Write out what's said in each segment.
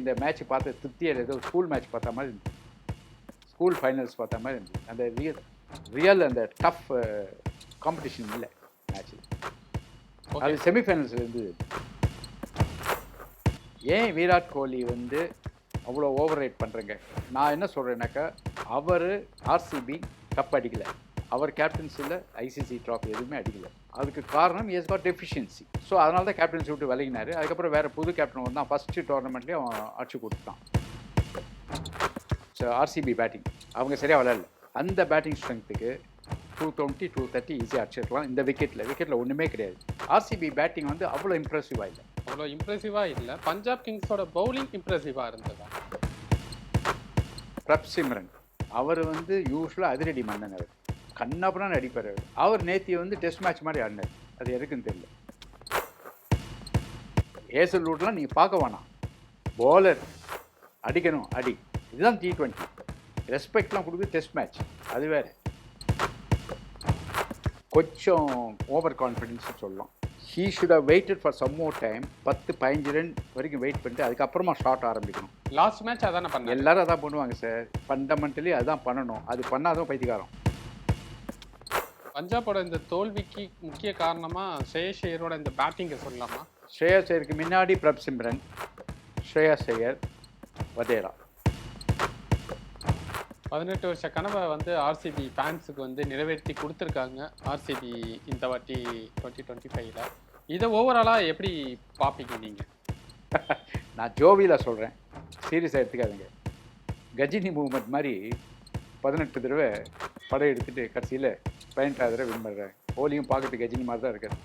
இந்த மேட்ச் பார்த்து திருப்தியில் ஏதோ ஸ்கூல் மேட்ச் பார்த்த மாதிரி இருந்துச்சு, ஸ்கூல் ஃபைனல்ஸ் பார்த்த மாதிரி இருந்துச்சு. அந்த ரியல் அந்த டஃப் காம்படிஷன் இல்லை மேட்ச்சில். அது செமிஃபைனல்ஸில் இருந்தது. ஏன் விராட் கோலி வந்து அவ்வளோ ஓவர் ரைட் பண்ணுறேங்க? நான் என்ன சொல்கிறேன்னாக்கா, அவர் ஆர்சிபி கப் அடிக்கலை, அவர் கேப்டன்சியில் ஐசிசி ட்ராஃபி எதுவுமே அடிக்கலை. அதுக்கு காரணம் இஸ் காட் டெஃபிஷியன்சி. ஸோ அதனால தான் கேப்டன்சி விட்டு விலகினார். அதுக்கப்புறம் வேறு புது கேப்டன் வந்தான், ஃபஸ்ட்டு டோர்னமெண்ட்லேயே அவன் அடிச்சு கொடுத்துட்டான். ஸோ ஆர்சிபி பேட்டிங் அவங்க சரியாக விளையாடல. அந்த பேட்டிங் ஸ்ட்ரென்த்துக்கு 220 230 ஈஸியாக அடிச்சிருக்கலாம். இந்த விக்கெட்டில் ஒன்றுமே கிடையாது. ஆர்சிபி பேட்டிங் வந்து அவ்வளோ இம்ப்ரெசிவாக இல்லை. அவ்வளோ இம்ப்ரெசிவாக இல்லை. பஞ்சாப் கிங்ஸோட பவுலிங் இம்ப்ரெசிவாக இருந்ததா? பிரப்சிம்ரன் அவர் வந்து யூஸ்வலாக அதிரடி மன்னன். அவர் கண்ணாப்படான்னு அடிப்பார். அவர் நேத்தி வந்து டெஸ்ட் மேட்ச் மாதிரி ஆடினார். அது எதுக்குன்னு தெரியல. ஏசல் ரூட்லாம் நீங்கள் பார்க்க வேணாம், போலர் அடிக்கணும் அடி. இதுதான் T20. ரெஸ்பெக்ட்லாம் கொடுக்குது டெஸ்ட் மேட்ச், அது வேறு. கொஞ்சம் ஓவர் கான்ஃபிடென்ஸ் சொல்லலாம். He should have waited for some more time. 10-15 run வரைக்கும் வெயிட் பண்ணிட்டு அதுக்கப்புறமா ஷாட் ஆரம்பிக்கணும். லாஸ்ட் மேட்ச் அதான பண்ண எல்லாரும் அதான் பண்ணுவாங்க சார். ஃபண்டமெண்டலி அதுதான் பண்ணணும். அது பண்ணாதான் பைத்தியக்காரம். பஞ்சாபோட இந்த தோல்விக்கு முக்கிய காரணமாக ஸ்ரேயஸ் ஐயரோட இந்த பேட்டிங்கை சொல்லலாமா? ஸ்ரேயஸ் ஐயருக்கு முன்னாடி பிரப்சிம்ரன், ஸ்ரேயஸ் ஐயர், வதேரா. 18 வருஷ கனவை வந்து ஆர்சிபி ஃபேன்ஸுக்கு வந்து நிறைவேற்றி கொடுத்துருக்காங்க ஆர்சிபி இந்த வாட்டி 2025. இதை ஓவராலாக எப்படி பார்ப்பீங்க நீங்கள்? நான் ஜோவியில் சொல்கிறேன், சீரியஸாக எடுத்துக்காதுங்க. கஜினி மூவ்மெண்ட் மாதிரி 18 தடவை படம் எடுத்துகிட்டு கடைசியில் 18வது தடவை வின் பண்ணுறேன். கோலியும் பார்க்கறதுக்கு கஜினி மாதிரி தான் இருக்காது.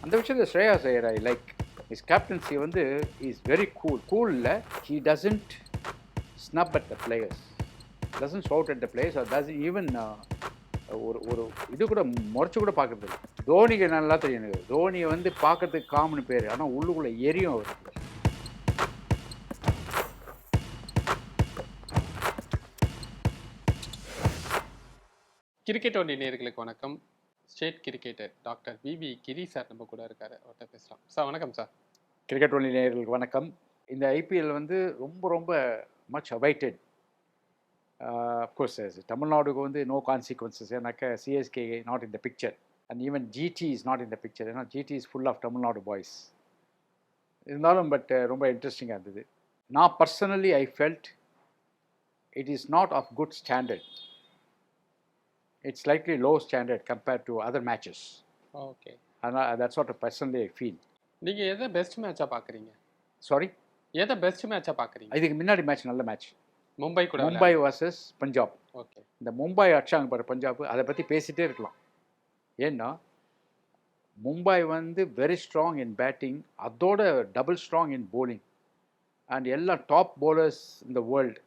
அந்த விஷயத்தில் Shreyas Iyer I like. Is captaincy வந்து இஸ் வெரி கூலில். He doesn't snub at the players, doesn't shout at the players, or doesn't even ஒரு இது கூட முறைச்சு கூட பார்க்குறது இல்லை. தோனிக்கு நல்லா தெரியும் எனக்கு. தோனியை வந்து பார்க்கறதுக்கு காமன் பேர், ஆனால் உள்ளுக்குள்ளே எரியும் அவர். கிரிக்கெட் ஒன்லி நேயர்களுக்கு வணக்கம். ஸ்டேட் கிரிக்கெட்டர் டாக்டர் பிபி கிரி சார் நம்ம கூட இருக்காரு, அவர்கிட்ட பேசலாம். சார் வணக்கம் சார். கிரிக்கெட் ஒன்லி நேயர்களுக்கு வணக்கம். இந்த ஐபிஎல் வந்து ரொம்ப much awaited. Of course, Tamil Nadu வந்து no consequences. ஏன்னாக்கா CSK not in the picture, and even GT is not in the picture. ஏன்னா GT is full of Tamil Nadu boys. இருந்தாலும் but ரொம்ப இன்ட்ரெஸ்டிங்காக இருந்தது. நான் personally I felt it is not of good standard. It's likely low standard compared to other matches. Okay, அதனால் that's what personally I feel. நீங்கள் எதை best மேட்சாக பார்க்குறீங்க? சாரி, எதை பெஸ்ட் மேட்சாக பார்க்குறீங்க? இதுக்கு முன்னாடி மேட்ச் நல்ல மேட்ச், மும்பை கூட, மும்பை வர்சஸ் பஞ்சாப். ஓகே, இந்த மும்பை அடிச்சாங்க பாரு பஞ்சாப், அதை பற்றி பேசிகிட்டே இருக்கலாம். ஏன்னா மும்பை வந்து வெரி ஸ்ட்ராங் இன் பேட்டிங், அதோட double strong in bowling. And எல்லா டாப் போலர்ஸ் இந்த world,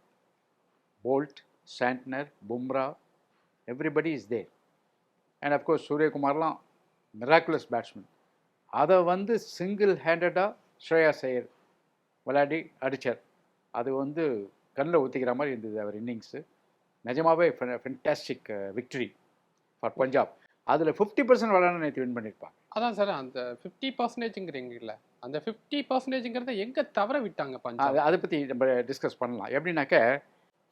Boult, Santner, Bumrah, everybody is there. And of course சூரியகுமார்லாம் மிராக்குலஸ் பேட்ஸ்மேன். அதை வந்து சிங்கிள் ஹேண்டடாக ஸ்ரேயாஸ் ஐயர் விளையாடி அடித்தார். அது வந்து கண்ணில் ஊற்றிக்கிற மாதிரி இருந்தது அவர் இன்னிங்ஸு. நிஜமாகவே ஃபென்டாஸ்டிக் விக்டரி ஃபார் பஞ்சாப். அதில் 50% விளையாட நேற்று வின் பண்ணியிருப்பாங்க. அதான் சார், அந்த 50%ங்கிறீங்கல்ல, அந்த 50%ங்கிறத எங்கே தவற விட்டாங்க பஞ்சாப்? அதை பற்றி நம்ம டிஸ்கஸ் பண்ணலாம். எப்படின்னாக்க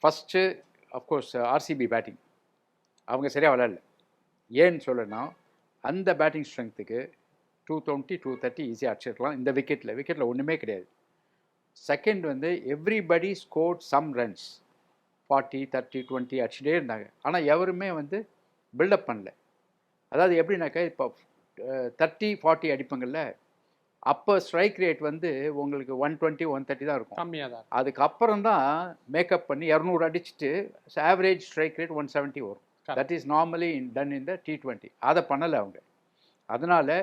ஃபஸ்ட்டு அஃப்கோர்ஸ் ஆர்சிபி பேட்டிங் அவங்க சரியாக விளையாடல. ஏன்னு சொல்லணும்னா அந்த பேட்டிங் ஸ்ட்ரென்த்துக்கு 220 230 ஈஸியாக அடிச்சிருக்கலாம். இந்த விக்கெட்டில் ஒன்றுமே கிடையாது. செகண்ட் வந்து எவ்ரிபடி ஸ்கோர்ட் சம் ரன்ஸ், 40 30 20 அடிச்சுட்டே இருந்தாங்க. ஆனால் எவருமே வந்து பில்டப் பண்ணல. அதாவது எப்படின்னாக்கா இப்போ 30 40 அடிப்பங்கள்ல, அப்போ ஸ்ட்ரைக் ரேட் வந்து உங்களுக்கு 120 130 தான் இருக்கும், கம்மியாக தான். அதுக்கப்புறம் தான் மேக்கப் பண்ணி 200 அடிச்சுட்டு ஆவரேஜ் ஸ்ட்ரைக் ரேட் 170 வரும். That is normally done in the T20. அதை பண்ணலை அவங்க. அதனால்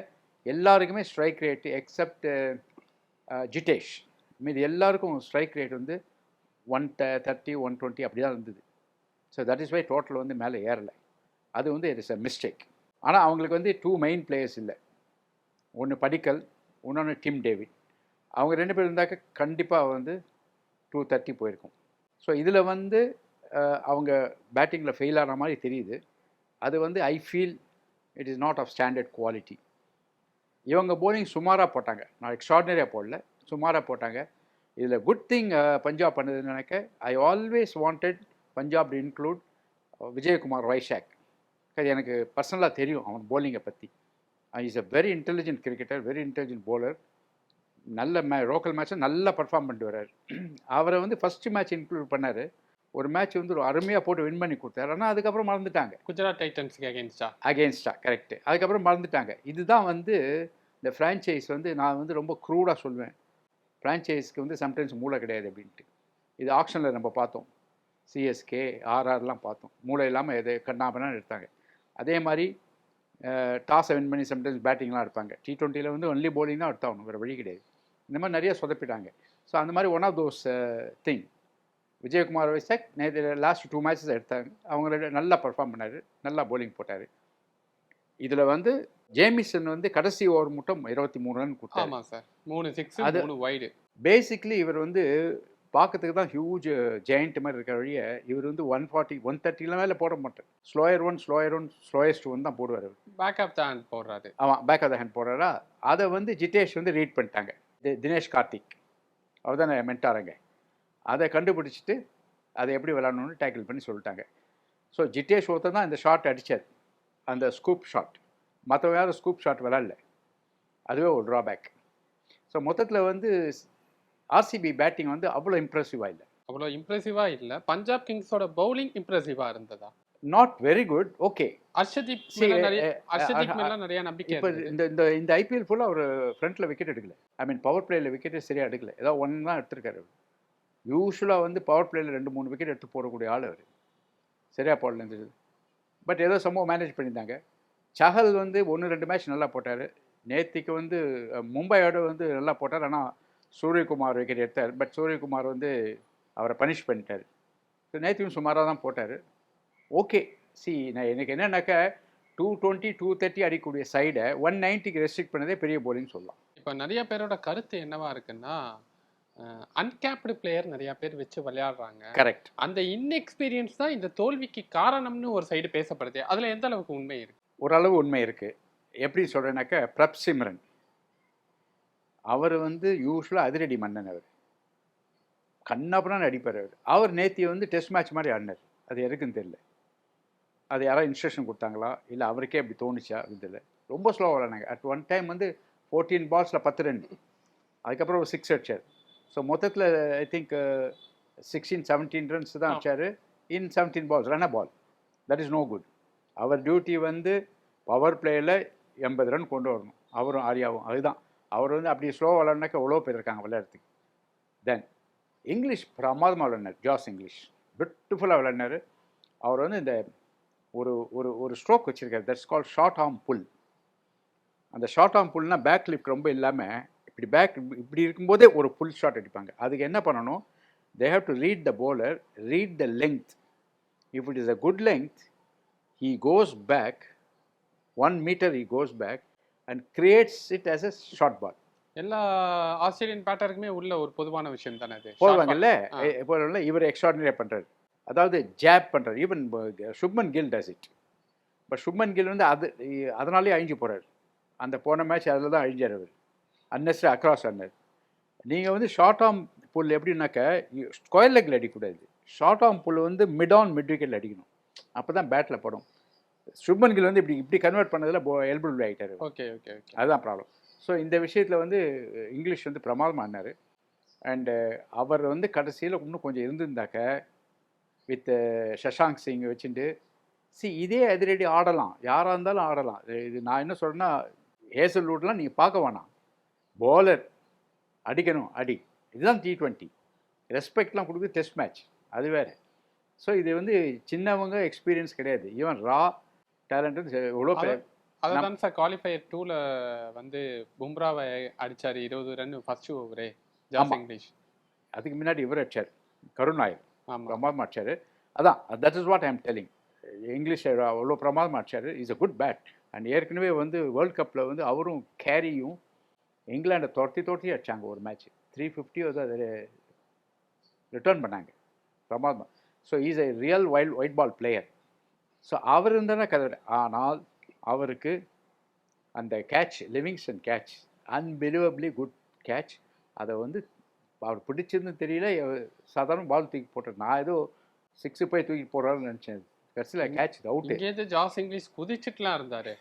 எல்லாருக்குமே ஸ்ட்ரைக் ரேட்டு எக்ஸப்ட் ஜிட்டேஷ், மீது எல்லாருக்கும் ஸ்ட்ரைக் ரேட் வந்து 130 120 அப்படி தான் இருந்தது. So that is why total வந்து மேலே ஏறலை. அது வந்து இட் இஸ் அ மிஸ்டேக். ஆனால் அவங்களுக்கு வந்து 2 மெயின் பிளேயர்ஸ் இல்லை. ஒன்று படிக்கல், இன்னொன்று டிம் டேவிட். அவங்க 2 பேர் இருந்தாக்க கண்டிப்பாக வந்து 230 போயிருக்கும். ஸோ இதில் வந்து அவங்க பேட்டிங்கில் ஃபெயில் ஆன மாதிரி தெரியுது. அது வந்து I feel it is not of standard quality. இவங்க போலிங் சுமாராக போட்டாங்க, நான் எக்ஸ்ட்ராடினரியாக போடல, சுமாராக போட்டாங்க. இதில் குட் திங் பஞ்சாப் பண்ணதுன்னு நினைக்க, I always wanted Punjab to include Vijayakumar Vizag. அது எனக்கு பர்சனலாக தெரியும் அவன் போலிங்கை பற்றி. Is a very intelligent cricketer, very intelligent bowler. நல்ல லோக்கல் மேட்ச்சில் நல்லா பர்ஃபார்ம் பண்ணிட்டு வர்றாரு. அவரை வந்து ஃபஸ்ட்டு மேட்ச் இன்க்ளூட் பண்ணார். ஒரு மேட்ச் வந்து ஒரு அருமையாக போட்டு வின் பண்ணி கொடுத்தாரு. ஆனால் அதுக்கப்புறம் மறந்துட்டாங்க. குஜராத் டைட்டன்ஸுக்கு அகேன்ஸ்டா கரெக்டு. அதுக்கப்புறம் மறந்துட்டாங்க. இதுதான் வந்து இந்த ஃப்ரான்ச்சைஸ் வந்து நான் வந்து ரொம்ப க்ரூடாக சொல்வேன். ஃப்ரான்ச்சைஸ்க்கு வந்து சம்டைம்ஸ் மூளை கிடையாது அப்படின்ட்டு. இது ஆக்ஷனில் நம்ம பார்த்தோம். சிஎஸ்கே ஆர்ஆர்லாம் பார்த்தோம். மூளை இல்லாமல் எதை கண்ணாபண்ணான்னு எடுத்தாங்க. அதே மாதிரி டாஸை வின் பண்ணி சம்டைம்ஸ் பேட்டிங்லாம் எடுப்பாங்க. T20 வந்து ஒன்லி போலிங் தான் எடுத்தாகணும், வேறு வழி கிடையாது. இந்த மாதிரி நிறைய சொதப்பிட்டாங்க. ஸோ அந்த மாதிரி one of those thing. Vijayakumar Vyshak நேற்று லாஸ்ட் 2 மேட்சஸ் எடுத்தாங்க. அவங்க நல்லா பர்ஃபார்ம் பண்ணார், நல்லா போலிங் போட்டார். இதில் வந்து ஜேமிசன் வந்து கடைசி ஓவர் மட்டும் 23 ரன் கொடுத்தாரு. ஆமாம் சார், 3 6 3 வைடு. பேசிக்லி இவர் வந்து பார்க்கறதுக்கு தான் ஹியூஜ் ஜெயண்ட் மாதிரி இருக்கிற வழியை இவர் வந்து 140 130 மேலே போட மாட்டார். ஸ்லோயர் ஒன் ஸ்லோயஸ்ட் ஒன் தான் போடுவார். பேக் ஆஃப் த ஹேண்ட் போடுறாரு. ஆமாம், பேக் ஆஃப் த ஹேண்ட் போடுறாரா. அதை வந்து ஜிதேஷ் வந்து ரீட் பண்ணிட்டாங்க. தினேஷ் கார்த்திக் அவர் தான் மென்டாருங்க. அதை கண்டுபிடிச்சிட்டு அதை எப்படி விளாடணும்னு டேக்கிள் பண்ணி சொல்லிட்டாங்க. ஸோ ஜிதேஷ் ஒருத்தர் தான் இந்த ஷாட் அடித்தார், அந்த ஸ்கூப் ஷாட். மற்றவங்க யாரும் ஸ்கூப் ஷாட் விளாடல. அதுவே ஒரு ட்ராபேக். ஸோ மொத்தத்தில் வந்து ஆர்சிபி பேட்டிங் வந்து அவ்வளோ இம்ப்ரெசிவாக இல்லை. அவ்வளோ இம்ப்ரெசிவாக இல்லை. பஞ்சாப் கிங்ஸோட பவுலிங் இம்ப்ரெசிவாக இருந்ததா? Not very good. Okay, Harshdeep மேல நிறைய நம்பிக்கை. இப்போ இந்த இந்த ஐபிஎல் ஃபுல்லாக அவர் ஃப்ரண்ட்டில் விக்கெட் எடுக்கல. ஐ மீன் பவர் பிளேயில் விக்கெட்டே சரியாக எடுக்கல. ஏதோ ஒன்று தான் எடுத்திருக்காரு. யூஸ்வலாக வந்து பவர் பிளேயில் 2-3 விக்கெட் எடுத்து போடக்கூடிய ஆள் அவர். சரியாக போடல இருந்தது. பட் ஏதோ சம்பவம் மேனேஜ் பண்ணியிருந்தாங்க. சஹல் வந்து 1-2 மேட்ச் நல்லா போட்டார். நேத்திக்கு வந்து மும்பையோட வந்து நல்லா போட்டார். ஆனால் சூரியகுமார் விக்கெட் எடுத்தார். பட் சூரியகுமார் வந்து அவரை பனிஷ் பண்ணிட்டார். ஸோ நேத்தியும் சுமாராக தான் போட்டார். ஓகே, நான் எனக்கு என்னன்னாக்கா 220 230 அடிக்கக்கூடிய சைடை 190க்கு ரெஸ்ட்ரிக்ட் பண்ணதே பெரிய போலிங் சொல்லலாம். இப்போ நிறைய பேரோட கருத்து என்னவா இருக்குன்னா, அன்கேப்டு பிளேயர் நிறைய பேர் வச்சு விளையாடுறாங்க. கரெக்ட். அந்த இன்எக்ஸ்பீரியன்ஸ் தான் இந்த தோல்விக்கு காரணம்னு ஒரு சைடு பேசப்படுது. அதில் எந்த அளவுக்கு உண்மை இருக்கு? ஓரளவு உண்மை இருக்குது. எப்படி சொல்கிறேன்னாக்கா பிரப் சிம்ரன் அவர் வந்து யூஸ்வலாக அதிரடி மன்னன். அவர் கண்ணாப்பண்ணான்னு அடிப்பார். அவர் நேத்தி வந்து டெஸ்ட் மேட்ச் மாதிரி ஆடினார். அது எதுக்குன்னு தெரியல. அது யாராவது இன்ஸ்ட்ரக்ஷன் கொடுத்தாங்களா இல்லை அவருக்கே அப்படி தோணுச்சா அப்படின்னு தெரியல. ரொம்ப ஸ்லோவாக விளாண்டாங்க. அட் ஒன் டைம் வந்து 14 பால்ஸில் 10 ரன், அதுக்கப்புறம் ஒரு 6 அடிச்சார். ஸோ மொத்தத்தில் ஐ திங்க் 16-17 ரன்ஸ் தான் அடிச்சார் in 17 balls. Run a ball. That is no good. அவர் டியூட்டி வந்து பவர் பிளேயில் 80 ரன் கொண்டு வரணும், அவரும் ஆரியாவும். அதுதான் அவர் வந்து அப்படி ஸ்லோவாக விளாட்னாக்கா எவ்வளோ பேர் இருக்காங்க விளையாடுறதுக்கு. தென் இங்கிலீஷ் பிரமாதமாக விளையாடினார். ஜாஸ் இங்கிலீஷ் பியூட்டிஃபுல்லாக விளையாடினார். அவர் வந்து இந்த ஒரு ஒரு ஒரு ஸ்ட்ரோக் வச்சுருக்காரு. தட்ஸ் கால் ஷார்ட் ஆர்ம் புல். அந்த ஷார்ட் ஆர்ம் புல்னால் பேக் லிஃப்ட் ரொம்ப இல்லாமல் இப்படி இருக்கும்போதே ஒரு புல் ஷாட் அடிப்பாங்க. அதுக்கு என்ன பண்ணணும்? They have to read the bowler, read the length. If it is a good length, he goes back 1 meter, he goes back and creates it as a short ball. எல்லா Australian பேட்டருக்குமே உள்ள ஒரு பொதுவான விஷயம் தானே அது. போடுவாங்கல்ல, போடுவாங்கல்ல. இவர் எக்ஸ்ட்ராடினரியாக பண்ணுறாரு. அதாவது ஜாப் பண்ணுறாரு. Even Shubman Gill does it. But Shubman Gill வந்து அதனாலே அழிஞ்சு போகிறார். அந்த போன மேட்ச் அதில் தான் அழிஞ்சார் அவர். அன்னெஸ்டரி அக்ராஸ் ரன்னர். நீங்கள் வந்து ஷார்ட் ஆர்ம் புல் எப்படின்னாக்கா ஸ்கொயர் லெக்கில் அடிக்கக்கூடாது. ஷார்ட் ஆர்ம் புல் வந்து மிட் விக்கெட்டில் அடிக்கணும். அப்போ தான் பேட்டில் படும். சுப்மன் கில் வந்து இப்படி கன்வெர்ட் பண்ணதில் எல்பிள் ஆகிட்டார். ஓகே ஓகே ஓகே, அதுதான் ப்ராப்ளம். ஸோ இந்த விஷயத்தில் வந்து இங்கிலீஷ் வந்து பிரமாதமாக ஆனார். அண்டு அவர் வந்து கடைசியில் இன்னும் கொஞ்சம் இருந்திருந்தாக்க வித் சஷாங்க் சிங் வச்சுட்டு இதே அதிரடி ஆடலாம், யாராக இருந்தாலும் ஆடலாம். இது நான் என்ன சொல்கிறேன்னா, ஹேசல்வுட்லாம் நீங்கள் பார்க்க வேணாம். bowler அடிக்கணும், அடி. இதுதான் T20. ரெஸ்பெக்ட்லாம் கொடுக்குது டெஸ்ட் மேட்ச், அது வேறு. ஸோ இது வந்து சின்னவங்க எக்ஸ்பீரியன்ஸ் கிடையாது. ஈவன் ரா டேலண்ட் எவ்வளோ பேர். அதான் சார் குவாலிஃபயர் 2ல வந்து பும்ராவை அடித்தார் 20 ரன் ஃபர்ஸ்ட் ஓவரே ஜாஸ் இங்கிலீஷ். அதுக்கு முன்னாடி இவர் அடிச்சார், கருண் நாயர். பிரமாதமாக அடிச்சார். அதான் that is what I am telling. Inglis அவ்வளோ பிரமாதமாக அடிச்சார். Is a good bat. And ஏற்கனவே வந்து வேர்ல்ட் கப்பில் வந்து அவரும் கேரியும் இங்கிலாண்டை தொட்டி அடித்தாங்க ஒரு மேட்ச். 350 வந்து அதை ரிட்டர்ன் பண்ணாங்க. பிரமாதமாக. So is a real white ball player. So அவர் இருந்தானே கதை. ஆனால் அவருக்கு அந்த catch, Livingstone catch, unbelievably good catch. அதை வந்து அவர் பிடிச்சிருந்து தெரியல, சாதாரண பால் தூக்கி போட்டார். நான் ஏதோ 6 போய் தூக்கி போடுறாருன்னு நினச்சேன். கடைசியில் கேட்ச் அவுட்டு. இங்கேருந்து ஜாஸ் இங்கிலீஷ் குதிச்சுட்டுலாம் இருந்தாரு.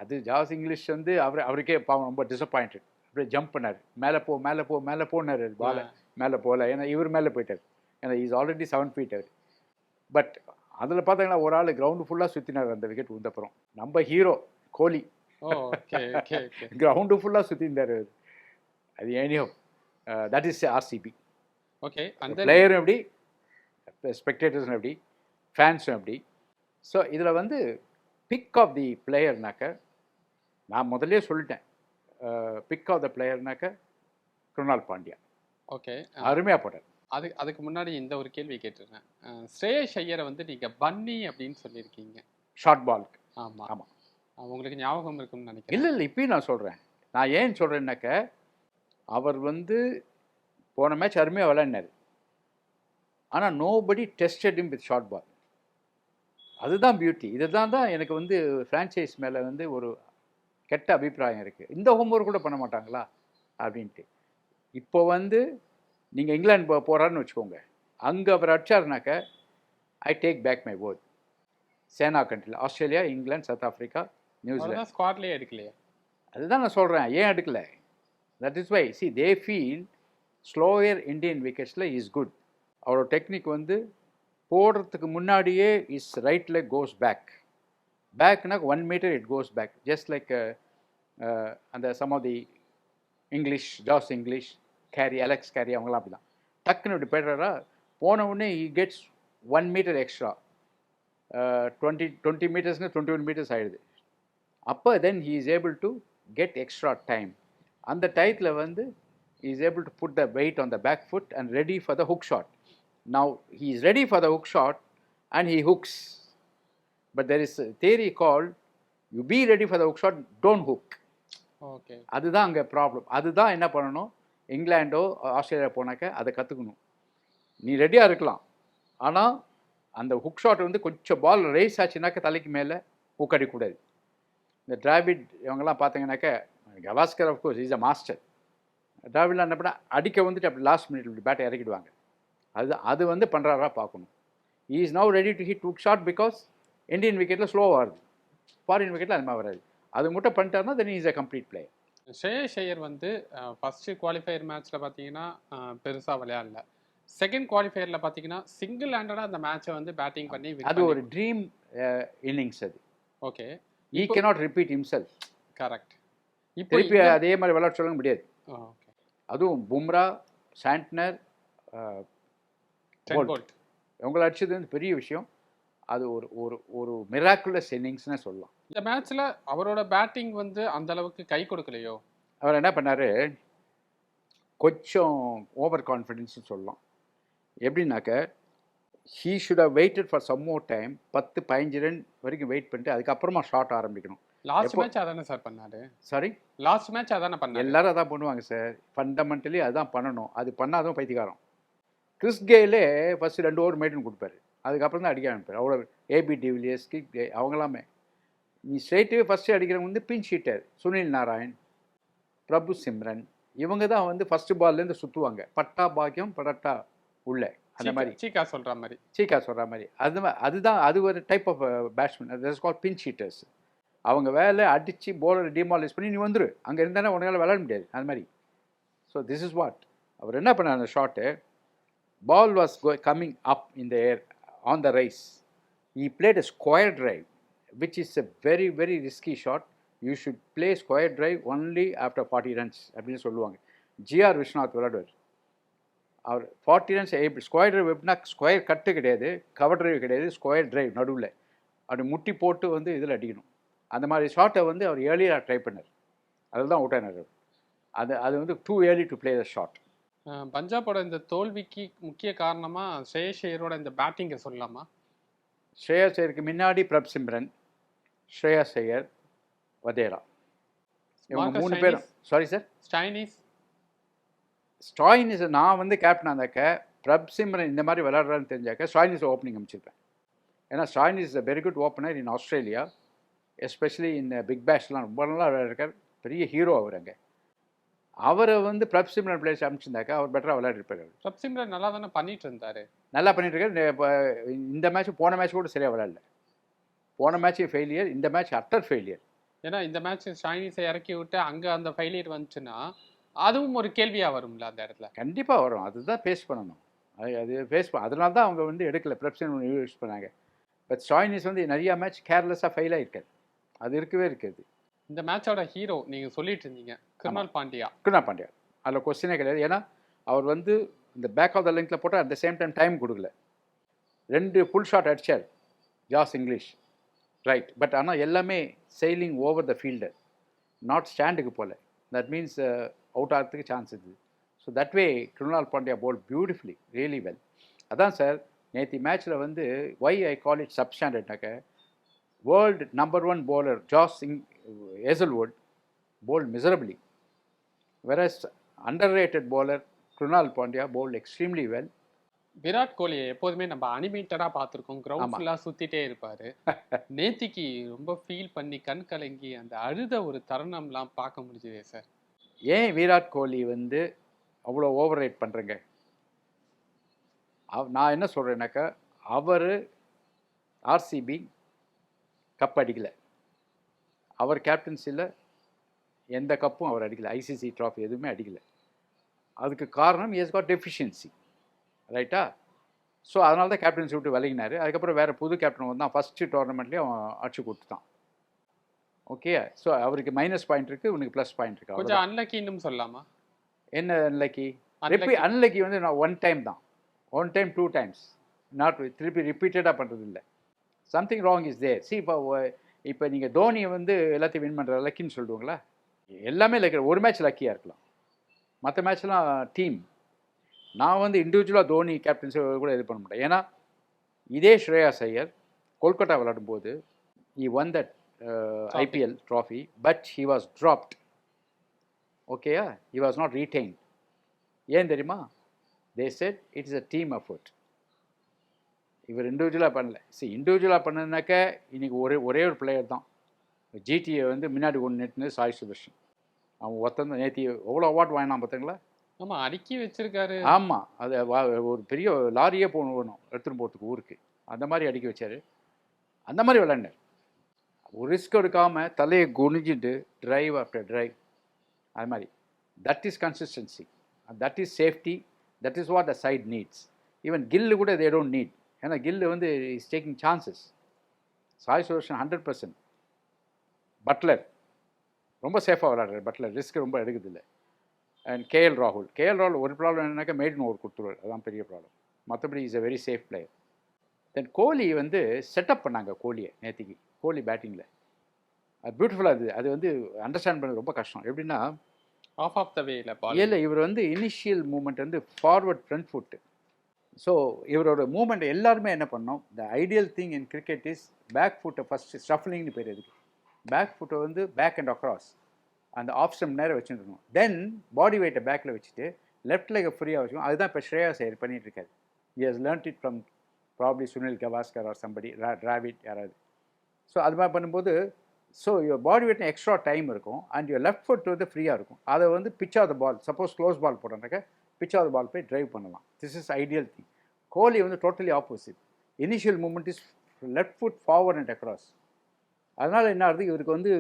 அது ஜாஸ் இங்கிலீஷ் வந்து அவருக்கே பாவம் ரொம்ப டிசப்பாயிண்டட். அப்படியே ஜம்ப் பண்ணார், மேலே போ மேலே போ மேலே போனார். பாலை மேலே போகல, ஏன்னா இவர் மேலே போயிட்டார். ஏன்னா இஸ் ஆல்ரெடி 7 feet அவர். பட் அதில் பார்த்தீங்கன்னா ஒரு ஆள் கிரவுண்டு ஃபுல்லாக சுற்றினார் அந்த விக்கெட் விழுந்தப்புறம். நம்ம ஹீரோ கோலி கிரவுண்டு ஃபுல்லாக சுற்றிருந்தார். அது ஏனியோ தட் இஸ் ஆர்சிபி. ஓகே, அந்த பிளேயரும் எப்படி, ஸ்பெக்டேட்டர்ஸும் எப்படி, ஃபேன்ஸும் எப்படி. ஸோ இதில் வந்து பிக் ஆஃப் தி பிளேயர்னாக்க நான் முதல்லே சொல்லிட்டேன். பிக் ஆஃப் த பிளேயர்னாக்க குருணால் பாண்டியா. ஓகே, அருமையாக போட்டார். அதுக்கு முன்னாடி இந்த ஒரு கேள்வி கேட்டுருந்தேன். ஸ்ரேயஸ் ஐயரை வந்து நீங்கள் பன்னி அப்படின்னு சொல்லியிருக்கீங்க ஷார்ட் பாலுக்கு. ஆமாம் ஆமாம், உங்களுக்கு ஞாபகம் இருக்குன்னு நினைக்கிறேன். இல்லை இல்லை, இப்பயும் நான் சொல்கிறேன். நான் ஏன் சொல்கிறேன்னாக்க அவர் வந்து போன மேட்ச் அருமையாக விளையாடினார். ஆனால் nobody tested him with short ball. அதுதான் பியூட்டி. இதுதான் எனக்கு வந்து ஃப்ரான்ச்சைஸ் மேலே வந்து ஒரு கெட்ட அபிப்பிராயம் இருக்குது. இந்த ஹோம்ஒர்க் கூட பண்ண மாட்டாங்களா அப்படின்ட்டு. இப்போ வந்து நீங்கள் இங்கிலாந்து போகிறாருன்னு வச்சுக்கோங்க, அங்கே அவர் அடிச்சாருனாக்க I take back my word. SENA கண்ட்ரியில் Australia, England, South Africa, New Zealand ஸ்குவாட்லேயே எடுக்கலையே. அதுதான் நான் சொல்கிறேன், ஏன் எடுக்கலை. That is why see they feel slower Indian விக்கெட்ஸில் இஸ் குட். அவரோட டெக்னிக் வந்து போடுறதுக்கு முன்னாடியே is right leg goes back. பேக்னா 1 meter it goes back, just like அந்த some of the English, Jos English, Carey, Alex Carey, அவங்களாம் அப்படி தான். டக்குன்னு இப்படி போய்டுறாரா, போன உடனே he gets 1 meter extra. 20 meters 21 meters ஆகிடுது. அப்போ தென் he is able to get extra time. அந்த டயத்தில் வந்து he is able to put the weight on the back foot and ready for the hook shot. Now he is ready for the hook shot and he hooks. But there is a theory called you be ready for the hook shot, don't hook. Okay, அதுதான் அங்கே problem. அதுதான் என்ன பண்ணணும், இங்கிலாண்டோ Australia போனாக்க அதை கற்றுக்கணும். நீ ரெடியாக இருக்கலாம், ஆனால் அந்த ஹுக் ஷாட் வந்து கொஞ்சம் பால் ரேஸ் ஆச்சுனாக்க தலைக்கு மேலே ஹுக் அடிக்கூடாது. இந்த டிராவிட் இவங்கெல்லாம் பார்த்தீங்கன்னாக்க, Gavaskar of course is a master. டிராவிட்லாம் என்ன பண்ணால் அடிக்க வந்துட்டு அப்படி லாஸ்ட் மினிட் இப்படி பேட்டை இறக்கிடுவாங்க. அது வந்து பண்ணுறாரா பார்க்கணும். He is now ready to hit hook shot because Indian விக்கெட்டில் ஸ்லோவாக வருது, ஃபாரின் விக்கெட்டில் அது மாதிரி வராது. அது மட்டும் பண்ணிட்டாருன்னா then is a complete player. ஸ்ரேயஸ் ஐயர் வந்து ஃபஸ்ட்டு குவாலிஃபயர் மேட்ச்சில் பார்த்தீங்கன்னா பெருசாக விளையாடல. செகண்ட் குவாலிஃபயரில் பார்த்தீங்கன்னா சிங்கிள் ஹேண்டடாக அந்த மேட்சை வந்து பேட்டிங் பண்ணி அது ஒரு ட்ரீம் இன்னிங்ஸ் அது. ஓகே, ஈ கேனாட் ரிப்பீட் ஹிம்செல்ஃப். கரெக்ட். இப்போ திருப்பி அதே மாதிரி விளையாட சொல்ல முடியாது. ஓகே, அதுவும் பும்ரா, சாண்ட்னர், போல்ட் இவங்களை அடிச்சது வந்து பெரிய விஷயம். அது ஒரு ஒரு ஒரு மிராக்குலஸ் இன்னிங்ஸ்னு சொல்லலாம். இந்த மேட்ச்சில் அவரோட பேட்டிங் வந்து அந்த அளவுக்கு கை கொடுக்கலையோ? அவர் என்ன பண்ணார், கொஞ்சம் ஓவர் கான்ஃபிடென்ஸ்னு சொல்லலாம். எப்படின்னாக்க he should have waited for some more time. 10-15 run வரைக்கும் வெயிட் பண்ணிட்டு அதுக்கப்புறமா ஷாட் ஆரம்பிக்கணும். லாஸ்ட் மேட்ச் அதானே சார் பண்ணாரு? சாரி, லாஸ்ட் மேட்ச் அதானே பண்ணாரு? எல்லாரும் அதான் பண்ணுவாங்க சார், ஃபண்டமெண்டலி அதுதான் பண்ணணும். அது பண்ணாதான் பைத்தியக்காரம். கிறிஸ் கெயிலே ஃபஸ்ட்டு 2 ஓவர் மெயின்டைன் கொடுப்பாரு, அதுக்கப்புறம் தான் அடிக்க ஆரம்பிப்பார். அவ்வளோ ஏபி டிவிலியர்ஸ், அவங்களாமே நீ ஸ்ட்ரெயிட்டே ஃபஸ்ட்டு அடிக்கிறவங்க வந்து பின் ஷீட்டர், சுனில் நாராயண், பிரபு சிம்ரன், இவங்க தான் வந்து ஃபஸ்ட்டு பால்லேருந்து சுற்றுவாங்க. பட்டா பாக்கியம் படட்டா உள்ள அந்த மாதிரி சீக்கா சொல்கிற மாதிரி. சீக்கா சொல்கிற மாதிரி அதுதான் அது ஒரு type of batsman. That is called pinch hitters. அவங்க வேலை அடித்து போலரை டிமாலிஷ் பண்ணி நீ வந்துரு, அங்கே இருந்தானே உன்னால விளையாட முடியாது அது மாதிரி. ஸோ திஸ் இஸ் வாட் அவர் என்ன பண்ணார். அந்த shot ball was coming up in the air on the rise. He played a square drive, which is a very, very risky shot. You should play square drive only after 40 runs அப்படின்னு சொல்லுவாங்க. GR Viswanath விளையாடுவார். அவர் 40 runs square drive எப்படின்னா square கட்டு கிடையாது, cover drive கிடையாது, square drive நடுவில் அப்படி முட்டி போட்டு வந்து இதில் அடிக்கணும். அந்த மாதிரி ஷாட்டை வந்து அவர் ஏர்லியாக ட்ரை பண்ணார், அதில் தான் அவுட் ஆனார். அது வந்து too early to play the shot. பஞ்சாபோட இந்த தோல்விக்கு முக்கிய காரணமாக ஸ்ரேயஸ் ஐயரோட இந்த பேட்டிங்கை சொல்லலாமா? ஸ்ரேயஸ் ஐயருக்கு முன்னாடி பிரப் சிம்ரன், ஸ்ரேயஸ் ஐயர், வதேரா, இவங்க 3 பேரும். Sorry sir, Stoinis. நான் வந்து கேப்டன் இருந்தாக்க பிரப் சிம்ரன் இந்த மாதிரி விளையாடுறான்னு தெரிஞ்சாக்க ஸ்டாயினிஸ் ஓப்பனிங் அமைச்சிருப்பேன். ஏன்னா Stoinis is a very good opener in Australia, especially இந்த பிக் பேஷ்லாம் ரொம்ப நல்லா விளையாடுறார். பெரிய ஹீரோ அவர். அங்கே அவரை வந்து பிரப் சிம்ரன் பிளேயர்ஸ் அனுப்பிச்சிருந்தாக்கா அவர் பெட்டராக விளையாடிருப்பார். பிரப் சிம்ரன் நல்லா தானே பண்ணிட்டு இருந்தாரு. நல்லா பண்ணிட்டு இருக்காரு. இப்போ இந்த மேட்ச் போன மேட்ச் கூட சரியாக விளையாடல. போன மேட்ச் ஃபெயிலியர், இந்த மேட்ச் அட்டர் ஃபெயிலியர். ஏன்னா இந்த மேட்ச் ஷைனிஸை இறக்கி விட்டு அங்கே அந்த ஃபெயிலியர் வந்துச்சுன்னா அதுவும் ஒரு கேள்வியாக வரும்ல அந்த இடத்துல. கண்டிப்பாக வரும். அதுதான் ஃபேஸ் பண்ணணும். அது ஃபேஸ் அதனால தான் அவங்க வந்து எடுக்கல, பிரப் சிம்ரன் யூஸ் பண்ணாங்க. பட் ஷாய்னிஸ் வந்து நிறையா மேட்ச் கேர்லெஸ்ஸாக ஃபெயில் ஆகிருக்காது. அது இருக்கவே இருக்காது. இந்த மேட்சோட ஹீரோ நீங்கள் சொல்லிட்டு இருந்தீங்க கிருணால் பாண்டியா. கிருணால் பாண்டியா அதில் கொஸ்டினே கிடையாது. ஏன்னா அவர் வந்து இந்த பேக் ஆஃப் த லெங்க்ல போட்டால் அட் த சேம் டைம் கொடுக்கல. 2 ஃபுல் ஷாட் அடிச்சார் ஜாஸ் இங்கிலீஷ், ரைட். பட் ஆனால் எல்லாமே sailing over the fielder, not ஸ்டாண்டுக்கு போகல. தட் மீன்ஸ் அவுட் ஆகிறதுக்கு சான்ஸ் இருக்குது. So that way Krunal Pandya bowl beautifully, really well. அதான் சார் நேற்று மேட்ச்சில் வந்து ஒய் ஐ கால் இட் சப்ஸ்டாண்டர்ட்னாக்க, world number 1 bowler Jos Hazlewood bowled miserably, whereas underrated bowler Krunal Pandya bowled extremely well. Virat கோலியை எப்போதுமே நம்ம அனிமேட்டடாக பார்த்துருக்கோம், கிரவுண்ட் ஃபுல்லாக சுற்றிட்டே இருப்பார். நேத்திக்கு ரொம்ப ஃபீல் பண்ணி கண் கலங்கி அந்த அழுத ஒரு தருணம்லாம் பார்க்க முடிஞ்சுதே சார். ஏன் விராட் கோலி வந்து அவ்வளோ ஓவர் ரேட் பண்ணுறேங்க? நான் என்ன சொல்கிறேன்னாக்கா, அவர் ஆர்சிபி கப் அடிக்கலை, அவர் கேப்டன்சியில் எந்த கப்பும் அவர் அடிக்கலை, ஐசிசி ட்ராஃபி எதுவுமே அடிக்கலை. அதுக்கு காரணம் இஸ் காட் டெஃபிஷியன்சி, ரைட்டா? ஸோ அதனால தான் கேப்டன்சி விட்டு விலகினார். அதுக்கப்புறம் வேறு புது கேப்டன் வந்தான், ஃபஸ்ட்டு டோர்னமெண்ட்லேயே அவன் அடிச்சு கொடுத்துட்டான். ஓகே, ஸோ அவருக்கு மைனஸ் பாயிண்ட் இருக்குது, உனக்கு ப்ளஸ் பாயிண்ட் இருக்குது. கொஞ்சம் அன்லக்கின்னு சொல்லலாமா? என்ன அன்லக்கி? அன்லக்கி வந்து நான் 1 டைம் தான், 1 டைம் 2 டைம்ஸ், நாட் திருப்பி ரிப்பீட்டடாக பண்ணுறது இல்லை. Something wrong is there. See இப்போ நீங்கள் தோனியை வந்து எல்லாத்தையும் வின் பண்ணுற லக்கின்னு சொல்லுவாங்களா? எல்லாமே லக்கி. ஒரு மேட்ச் லக்கியாக இருக்கலாம், மற்ற மேட்ச்லாம் டீம். நான் வந்து இண்டிவிஜுவலாக தோனி கேப்டன்சி கூட இது பண்ண மாட்டேன். ஏன்னா இதே ஸ்ரேயாஸ் ஐயர் கொல்கட்டா விளையாடும் போது he won that IPL trophy, but he was dropped. ஓகேயா? he was not retained. ஏன் தெரியுமா? they said it is a team effort. இவர் இண்டிவிஜுவலாக பண்ணல. இண்டிவிஜுவலாக பண்ணதுனாக்க இன்றைக்கி ஒரே ஒரு பிளேயர் தான் ஜிடியை வந்து முன்னாடி ஒன்று நிட்டுனது, சாய் சுதர்ஷன். அவன் ஒருத்தன் நேற்று எவ்வளோ அவார்ட் வாங்கினான் பார்த்தீங்களா? ஆமாம், அடுக்கி வச்சிருக்காரு. ஆமாம், அது ஒரு பெரிய லாரியே போகணும் எடுத்துகிட்டு போகிறதுக்கு ஊருக்கு, அந்த மாதிரி அடுக்கி வச்சார். அந்த மாதிரி விளையாண்டார். ஒரு ரிஸ்க் எடுக்காமல் தலையை குனிஞ்சிட்டு ட்ரைவ் ஆஃப்டர் ட்ரைவ், அது மாதிரி. That is consistency, that is safety, that is what the side needs. Even Gill கூட தே டோன்ட் நீட். ஏன்னா கில்லு வந்து is taking chances. Sai Sudharsan 100%. Butler ரொம்ப சேஃபாக விளையாடுறாரு. பட்லர் ரிஸ்க் ரொம்ப எடுக்குதில்லை. அண்ட் கேஎல் ராகுல் ஒரு ப்ராப்ளம் என்னன்னாக்கா மெய்டன் ஓவர் கொடுத்துருவார், அதுதான் பெரிய ப்ராப்ளம். மற்றபடி is a very safe player. Then Kohli வந்து செட்டப் பண்ணாங்க கோலியை நேற்றுக்கு. கோலி பேட்டிங்கில் அது பியூட்டிஃபுல்லாக இருந்தது. அது வந்து அண்டர்ஸ்டாண்ட் பண்ணது ரொம்ப கஷ்டம். எப்படின்னா ஆஃப் த வேல இல்லை, இவர் வந்து இனிஷியல் மூமெண்ட் வந்து ஃபார்வர்ட் ஃப்ரண்ட் ஃபுட்டு. ஸோ இவரோட மூமெண்ட் எல்லாருமே என்ன பண்ணோம், the ideal thing in cricket is back ஃபுட்டை ஃபஸ்ட்டு ஸ்டஃப்லிங்னு பேர். எதுக்கு பேக் ஃபுட்டை வந்து பேக் அண்ட் அக்ராஸ் அந்த ஆஃப் ஸ்டெம் நேரம் வச்சுருக்கணும். தென் பாடி வெயிட்டை பேக்கில் வச்சுட்டு லெஃப்ட் லெக்கை ஃப்ரீயாக வச்சுக்கணும். அதுதான் இப்போ ஸ்ரேயாஸ் ஐயர் பண்ணிகிட்டு இருக்காரு. He has learnt it from probably Sunil Gavaskar or somebody, Dravid யாராவது. ஸோ அது மாதிரி பண்ணும்போது so your body weight extra time இருக்கும் அண்ட் யுவர் லெஃப்ட் ஃபுட் வந்து ஃப்ரீயாக இருக்கும். அதை வந்து pitch of the ball, suppose close ball போட்டோம்னாக்க பிச் ஆஃப் த பால் போய் ட்ரைவ் பண்ணலாம். This is ideal thing. Kohli வந்து totally opposite. Initial moment is left foot forward and across. அதனால் என்ன ஆகுது, இவருக்கு வந்து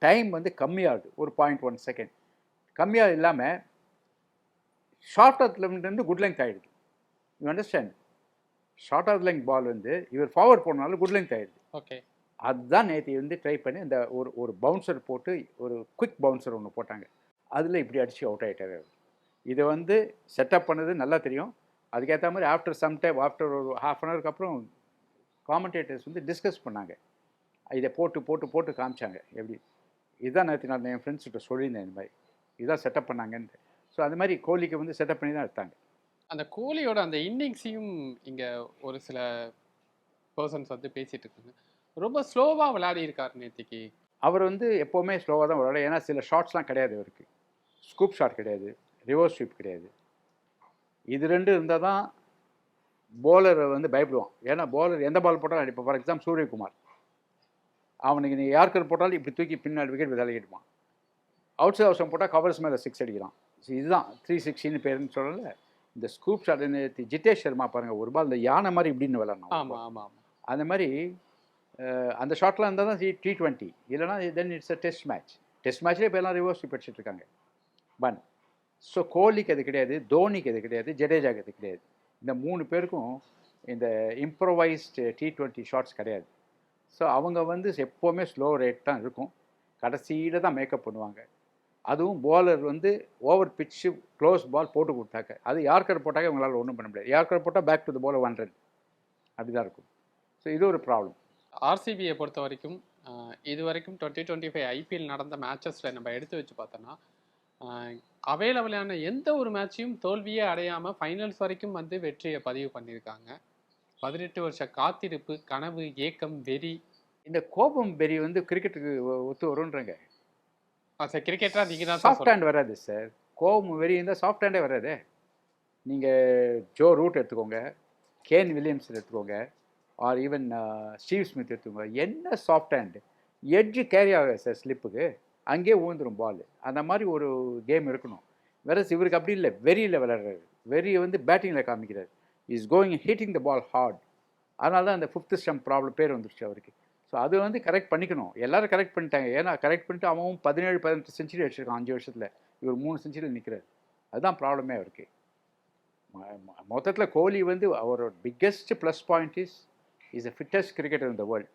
டைம் வந்து கம்மியாகுது. ஒரு 0.1 செகண்ட் கம்மியாக இல்லாமல் ஷார்ட் ஆஃப் லெங்க்லேருந்து குட் லெங்க் ஆகிடுது. You understand? Short of length ball வந்து இவர் ஃபார்வர்ட் போனாலும் குட் லெங்க் ஆகிடுது. ஓகே, அதுதான் நேற்று வந்து ட்ரை பண்ணி அந்த ஒரு பவுன்சர் போட்டு ஒரு குவிக் பவுன்சர் ஒன்று போட்டாங்க. அதில் இப்படி அடித்து அவுட் ஆகிட்டார். இதை வந்து செட்டப் பண்ணது நல்லா தெரியும். அதுக்கேற்ற மாதிரி ஆஃப்டர் ஒரு ஹாஃப் அன் ஹவருக்கு அப்புறம் காமெண்டேட்டர்ஸ் வந்து டிஸ்கஸ் பண்ணாங்க. இதை போட்டு காமிச்சாங்க எப்படி. இதுதான் நேற்று நான் என் ஃப்ரெண்ட்ஸ்கிட்ட சொல்லியிருந்தேன், இந்த மாதிரி இதுதான் செட்டப் பண்ணாங்கன்ட்டு. ஸோ அது மாதிரி கோலிக்கு வந்து செட்டப் பண்ணி தான் எடுத்தாங்க. அந்த கோலியோட அந்த இன்னிங்ஸையும் இங்கே ஒரு சில பர்சன்ஸ் வந்து பேசிகிட்டு இருக்காங்க, ரொம்ப ஸ்லோவாக விளையாடி இருக்கார் நேற்றுக்கு. அவர் வந்து எப்போவுமே ஸ்லோவாக தான் விளையாட. ஏன்னா சில ஷாட்ஸ்லாம் கிடையாது அவருக்கு. ஸ்கூப் ஷாட் கிடையாது, ரிவர்ஸ் ஸ்வீப் கிடையாது. இது 2 இருந்தால் தான் போலரை வந்து பயப்படுவான். ஏன்னா போலர் எந்த பால் போட்டாலும் அடிப்பான். ஃபார் எக்ஸாம்பிள் சூரியகுமார், அவனுக்கு நீ யார்கர் போட்டாலும் இப்படி தூக்கி பின்னாடி விக்கெட் விளையாடிடுவான். அவுட் சைட் அவசரம் போட்டால் கவர்ஸ் மேலே 6 அடிக்கிறான். ஸோ இதுதான் 360 பேருன்னு சொல்லல. இந்த ஸ்கூப் ஷாட் ஜிதேஷ் சர்மா பாருங்கள், ஒரு பால் இந்த யானை மாதிரி இப்படின்னு விளாட்ணும். ஆமாம் ஆமாம் ஆமாம். அந்த மாதிரி அந்த ஷாட்லாம் இருந்தால் தான் T20, இல்லைனா then it's a test match. Test மேட்ச்லேயே இப்போ எல்லாம் ரிவர்ஸ் படிச்சுட்டு இருக்காங்க. பன் ஸோ கோலிக்கு அது கிடையாது, தோனிக்கு அது கிடையாது, ஜடேஜாக்கு அது கிடையாது. இந்த 3 பேருக்கும் இந்த இம்ப்ரோவைஸ்டு T20 ஷாட்ஸ் கிடையாது. ஸோ அவங்க வந்து எப்போவுமே ஸ்லோ ரேட் தான் இருக்கும், கடைசியில் தான் மேக்கப் பண்ணுவாங்க. அதுவும் போலர் வந்து ஓவர் பிட்ச்சு க்ளோஸ் பால் போட்டு கொடுத்தாக்க, அது யார்கர் போட்டாக்க இவங்களால் ஒன்றும் பண்ண முடியாது. யார்கர் போட்டால் back to the ball 1 run அப்படி தான் இருக்கும். ஸோ இது ஒரு ப்ராப்ளம். ஆர்சிபியை பொறுத்த வரைக்கும் இது வரைக்கும் 2025 ஐபிஎல் நடந்த மேட்சஸில் நம்ம எடுத்து வச்சு பார்த்தோன்னா அவைலபிளான எந்த ஒரு மேட்சையும் தோல்வியே அடையாமல் ஃபைனல்ஸ் வரைக்கும் வந்து வெற்றியை பதிவு பண்ணியிருக்காங்க. 18 வருஷ காத்திருப்பு, கனவு, ஏக்கம், வெறி. இந்த கோபம் வெறி வந்து கிரிக்கெட்டுக்கு ஒத்து வரும்ன்றங்க. சார் கிரிக்கெட்டராக நீங்கள் தான் சாஃப்ட் ஹேண்ட் வராது சார். கோபம் வெறி இருந்தால் சாஃப்ட் ஹேண்டே வராது. நீங்கள் ஜோ ரூட் எடுத்துக்கோங்க, கேன் வில்லியம்ஸ் எடுத்துக்கோங்க, ஆர் ஈவன் ஸ்டீவ் ஸ்மித் எடுத்துக்கோங்க. என்ன சாஃப்ட் ஹேண்டு, எட்ஜு கேரி ஆகாது சார் ஸ்லிப்புக்கு, அங்கேயே ஊந்துடும் பால். அந்த மாதிரி ஒரு கேம் இருக்கணும். வேற இவருக்கு அப்படி இல்லை, வெறியில் விளையாடுறாரு. வெறியை வந்து பேட்டிங்கில் காமிக்கிறார். Is going hitting the ball hard. அதனால தான் அந்த 5th ஸ்டம்ப் ப்ராப்ளம் பேர் வந்துருச்சு அவருக்கு. ஸோ அது வந்து கரெக்ட் பண்ணிக்கணும். எல்லோரும் கரெக்ட் பண்ணிட்டாங்க. ஏன்னா கரெக்ட் பண்ணிட்டு அவன் 17-18 செஞ்சுரி அடிச்சிருக்கான் 5 வருஷத்தில். இவர் 3 செஞ்சுரியில் நிற்கிறார். அதுதான் ப்ராப்ளமே அவருக்கு. மொத்தத்தில் கோலி வந்து அவரோட biggest plus point is the fittest cricketer in the world,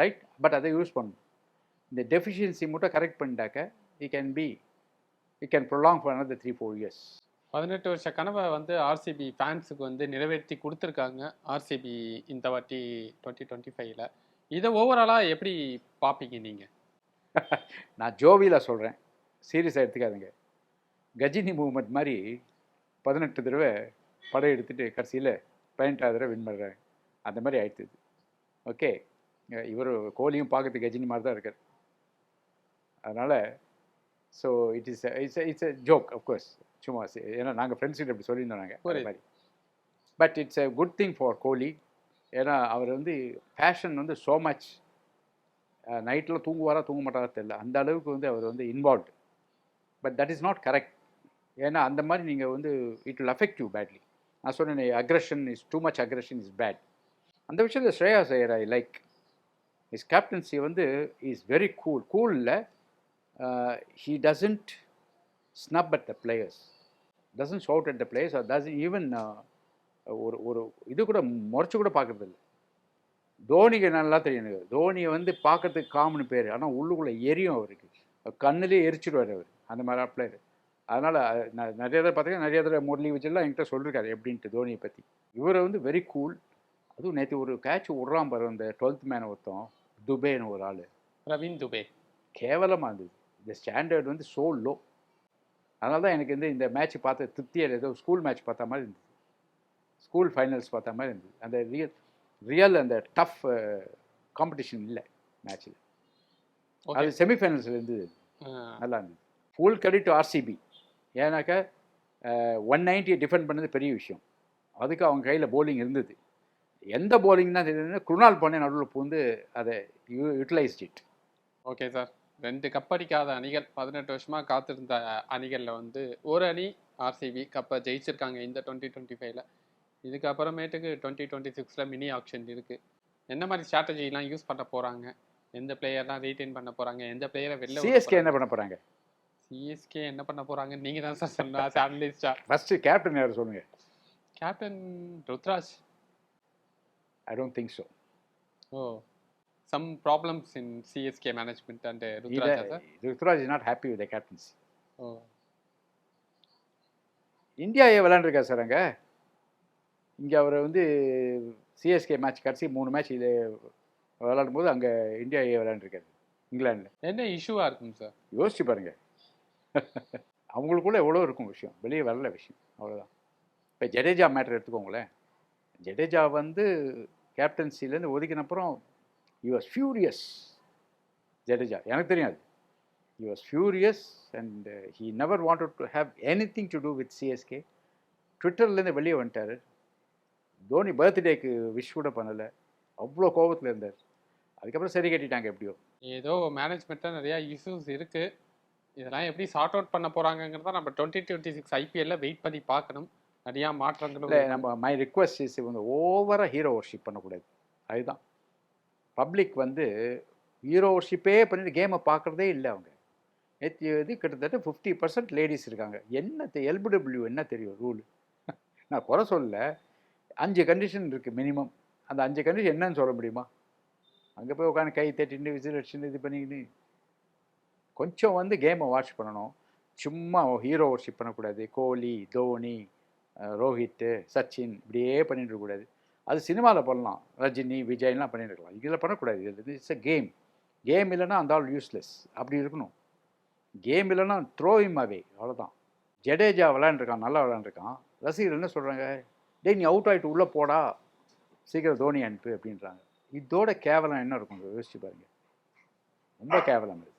right? But அதை யூஸ் பண்ணணும். இந்த டெஃபிஷியன்சி மட்டும் correct பண்ணிட்டாக்க he can prolong for another 3-4 years. 18 வருஷ கனவை வந்து ஆர்சிபி ஃபேன்ஸுக்கு வந்து நிறைவேற்றி கொடுத்துருக்காங்க ஆர்சிபி இந்த வாட்டி 2025ல். இதை ஓவராலாக எப்படி பார்ப்பீங்க நீங்கள்? நான் ஜோவியில் சொல்கிறேன், சீரியஸாக எடுத்துக்காதுங்க. கஜினி மூவ்மெண்ட் மாதிரி 18 தடவை படம் எடுத்துகிட்டு கடைசியில் 18வது தடவை வின் பண்ணுறாங்க. அந்த மாதிரி ஆயிடுது. ஓகே, இவர் கோலியும் பார்க்கறதுக்கு கஜினி மாதிரி தான் இருக்கார். அதனால் so it's a joke of course. சும்மா ஏன்னா நாங்கள் ஃப்ரெண்ட்ஸ்கிட்ட அப்படி சொல்லியிருந்தோம் நாங்கள் அது மாதிரி. But it's a good thing for Kohli. ஏன்னா அவர் வந்து பேஷன் வந்து ஸோ மச். நைட்டில் தூங்குவாரா தூங்க மாட்டாரா தெரியல, அந்த அளவுக்கு வந்து அவர் வந்து involved. But that is not correct. ஏன்னா அந்த மாதிரி நீங்கள் வந்து it will affect you badly. நான் சொன்னேன், aggression is too much, aggression is bad. அந்த விஷயத்தில் Shreyas Iyer I like. Is captaincy வந்து இஸ் வெரி கூல். கூலில் he doesn't snub at the players, doesn't shout at the players, or doesn't even ஒரு இது கூட முறைச்சி கூட பார்க்குறது இல்லை. தோனிக்கு நல்லா தெரியும் எனக்கு. தோனியை வந்து பார்க்கறதுக்கு காமன் பேர், ஆனால் உள்ளுக்குள்ளே எரியும் அவருக்கு. கண்ணுலேயே எரிச்சிடுவார் அவர், அந்த மாதிரி பிளேயர். அதனால் நான் நிறைய தடவை பார்த்தீங்கன்னா, நிறைய தடவை முரளி விஜயெல்லாம் என்கிட்ட சொல்லியிருக்காரு எப்படின்ட்டு தோனியை பற்றி. இவரை வந்து வெரி கூல். அதுவும் நேற்று ஒரு கேட்ச் விட்றான் பாரு, அந்த 12th மேன் ஒருத்தன், துபேன்னு ஒரு ஆள், ரவீன் துபே. கேவலமாக இருந்தது. இந்த ஸ்டாண்டர்ட் வந்து ஸோ லோ. அதனால தான் எனக்கு வந்து இந்த மேட்ச் பார்த்த திருப்தியில் ஏதோ ஸ்கூல் மேட்ச் பார்த்த மாதிரி இருந்தது, ஸ்கூல் ஃபைனல்ஸ் பார்த்த மாதிரி இருந்தது. அந்த ரியல் அந்த டஃப் காம்படிஷன் இல்லை மேட்ச்சில். அது செமிஃபைனல்ஸில் இருந்தது, நல்லா இருந்தது. Full credit to RCB. ஏன்னாக்கா 190 டிஃபெண்ட் பண்ணது பெரிய விஷயம். அதுக்கு அவங்க கையில் போலிங் இருந்தது. எந்த போலிங் தான் தெரியுதுன்னா, குருணால் பாண்டியா நடுவில் பூந்து அதை utilised it. Okay sir, 2 cup அடிக்காத அணிகள், 18 வருஷமாக காத்திருந்த அணிகளில் வந்து ஒரு அணி ஆர்சிபி கப்பை ஜெயிச்சிருக்காங்க இந்த 2025ல். இதுக்கப்புறமேட்டுக்கு 2026ல் மினி ஆக்ஷன் இருக்குது. என்ன மாதிரி ஸ்ட்ராட்டஜிலாம் யூஸ் பண்ண போகிறாங்க, எந்த பிளேயர்லாம் ரீட்டைன் பண்ண போகிறாங்க, எந்த பிளேயரை வெளில சிஎஸ்கே என்ன பண்ண போகிறாங்க? சிஎஸ்கே என்ன பண்ண போகிறாங்க நீங்கள் தான் சார் சொன்னா அனலிஸ்டா. ஃபஸ்ட்டு கேப்டன் யார் சொல்லுங்கள்? Captain Ruturaj. I don't think so. Oh, some problems in CSK management and Rutraj sir. Rutraj is not happy with the captaincy. Oh. India விளையாண்டுருக்காரு சார் அங்கே. இங்கே அவர் வந்து சிஎஸ்கே மேட்ச் கடைசி 3 மேட்ச் இது விளையாடும் போது அங்கே இந்தியா விளையாண்டுருக்காரு இங்கிலாண்டில். என்ன இஷ்யூவாக இருக்கும் சார்? யோசிச்சு பாருங்கள். அவங்களுக்குள்ள எவ்வளோ இருக்கும் விஷயம், வெளியே வரல விஷயம், அவ்வளோதான். இப்போ ஜடேஜா மேட்டர் எடுத்துக்கோங்களேன். ஜடேஜா வந்து கேப்டன்சிலேருந்து ஒதுக்கினப்புறம் he was furious. ஜடேஜா எனக்கு தெரியாது. he was furious and he never wanted to have anything to do with CSK. ட்விட்டர்லேருந்து வெளியே வந்துட்டார். தோனி பர்த்டேக்கு விஷ் கூட பண்ணலை, அவ்வளோ கோபத்தில் இருந்தார். அதுக்கப்புறம் சரி கட்டிட்டாங்க எப்படியோ. ஏதோ மேனேஜ்மெண்ட்டில் நிறையா இஷ்யூஸ் இருக்குது. இதெல்லாம் எப்படி சார்ட் அவுட் பண்ண போறாங்கங்கிறத நம்ம 2026 ஐபிஎல்ல வெயிட் பண்ணி பார்க்கணும். நிறையா மாற்றங்களும் இல்லை நம்ம மை ரிக்வஸ்ட் இஸ் வந்து ஓவராக ஹீரோ ஒர்ஷிப் பண்ணக்கூடாது. அதுதான் பப்ளிக் வந்து ஹீரோ ஒர்ஷிப்பே பண்ணிட்டு கேமை பார்க்குறதே இல்லை. அவங்க நேற்று இது கிட்டத்தட்ட 50% லேடிஸ் இருக்காங்க. என்ன எல்பிடபிள்யூ என்ன தெரியும் ரூல்? நான் குறை சொல்லல. 5 கண்டிஷன் இருக்குது மினிமம். அந்த 5 கண்டிஷன் என்னன்னு சொல்ல முடியுமா? அங்கே போய் உட்காந்து கை தட்டின்னு விசில் அடிச்சுன்னு இது பண்ணிக்கின்னு கொஞ்சம் வந்து கேமை வாட்ச் பண்ணணும். சும்மா ஹீரோ ஒர்ஷிப் பண்ணக்கூடாது. கோலி, தோனி, ரோஹித், சச்சின் இப்படியே பண்ணிட்டு இருக்கக்கூடாது. அது சினிமாவில் பண்ணலாம். ரஜினி, விஜய்லாம் பண்ணிட்டு இருக்கலாம். இதில் பண்ணக்கூடாது. இது இட்ஸ் அ கேம். கேம் இல்லைன்னா அந்த ஆள் யூஸ்லெஸ். அப்படி இருக்கணும். கேம் இல்லைன்னா த்ரோ இம் அவே, அவ்வளோதான். ஜடேஜா விளையாண்டுருக்கான், நல்லா விளையாண்டுருக்கான். ரசிகர்கள் என்ன சொல்கிறாங்க? டேய் நீ அவுட் ஆகிட்டு உள்ளே போடா, சீக்கிரம் தோனி அனுப்பு அப்படின்றாங்க. இதோட கேவலம் என்ன இருக்கும் யோசிச்சு பாருங்க. ரொம்ப கேவலம் இது.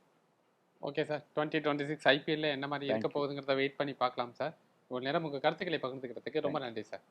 ஓகே சார், 2026 ஐபிஎல்ல என்ன மாதிரி இருக்க போகுதுங்கிறத வெயிட் பண்ணி பார்க்கலாம் சார். ஒரு நேரம் உங்கள் கருத்துக்களை பகிர்ந்துக்கிறதுக்கு ரொம்ப நன்றி சார்.